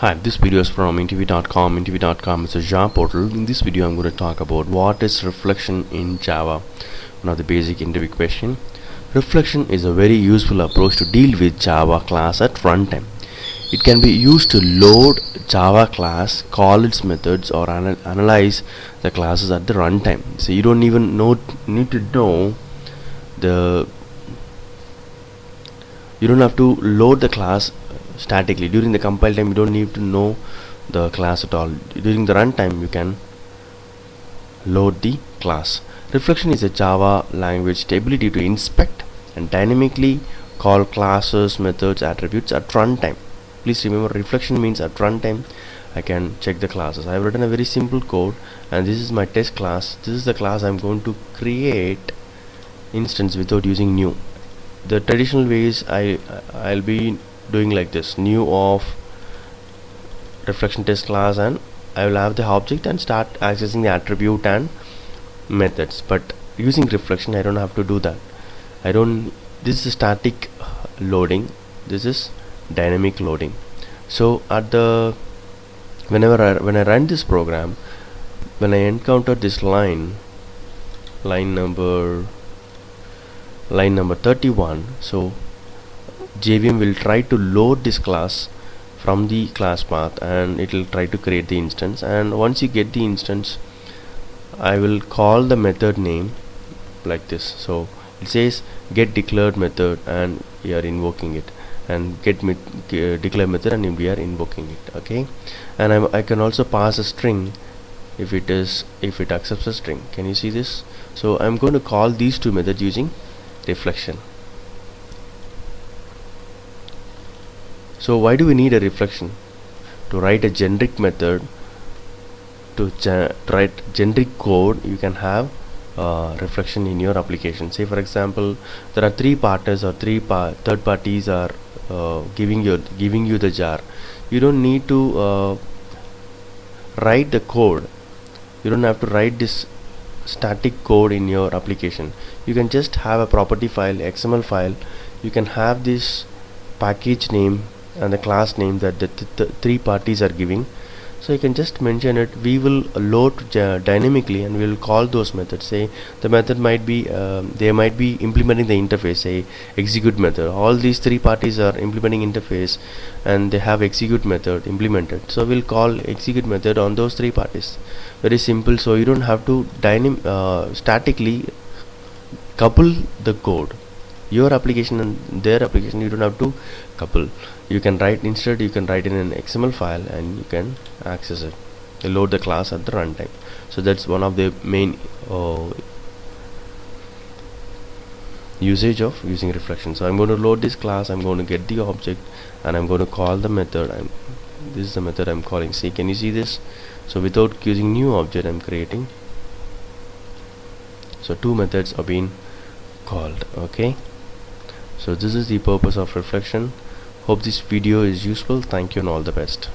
Hi, this video is from interview.com. Interview.com is a Java portal. In this video, I'm going to talk about what is reflection in Java. One of the basic interview question. Reflection is a very useful approach to deal with Java class at runtime. It can be used to load Java class, call its methods, or analyze the classes at the runtime. So you don't even need to know the. You don't have to load the class statically. During the compile time you don't need to know the class at all. During the runtime you can load the class. Reflection is a Java language ability to inspect and dynamically call classes, methods, attributes at runtime. Please remember, reflection means at runtime I can check the classes. I have written a very simple code, and this is my test class. This is the class I'm going to create instance without using new. The traditional ways I'll be doing like this: new of reflection test class, and I will have the object and start accessing the attribute and methods. But using reflection I don't have to do that. This is static loading, this is dynamic loading. So at the when I run this program, when I encounter this line number 31, so JVM will try to load this class from the class path, and it will try to create the instance. And once you get the instance, I will call the method name like this. So it says get declared method, and we are invoking it, and get declare method, and we are invoking it. Okay, and I can also pass a string if it accepts a string. Can you see this? So I'm going to call these two methods using reflection. So why do we need a reflection? To write a generic method, to write generic code, you can have reflection in your application. Say for example, there are three partners or third parties are giving you the jar. You don't need to write the code. You don't have to write this static code in your application. You can just have a property file, XML file. You can have this package name and the class name that the three parties are giving. So you can just mention it. We will load dynamically, and we will call those methods. Say the method might be they might be implementing the interface, say execute method. All these three parties are implementing interface, and they have execute method implemented. So we'll call execute method on those three parties. Very simple. So you don't have to statically couple the code. Your application and their application, you don't have to couple. You can write in an XML file, and you can access it. You load the class at the runtime. So that's one of the main usage of using reflection. So I'm going to load this class, I'm going to get the object, and I'm going to call the method. This is the method I'm calling. See, can you see this? So without using new object I'm creating. So two methods are being called. Okay, so this is the purpose of reflection. Hope this video is useful. Thank you and all the best.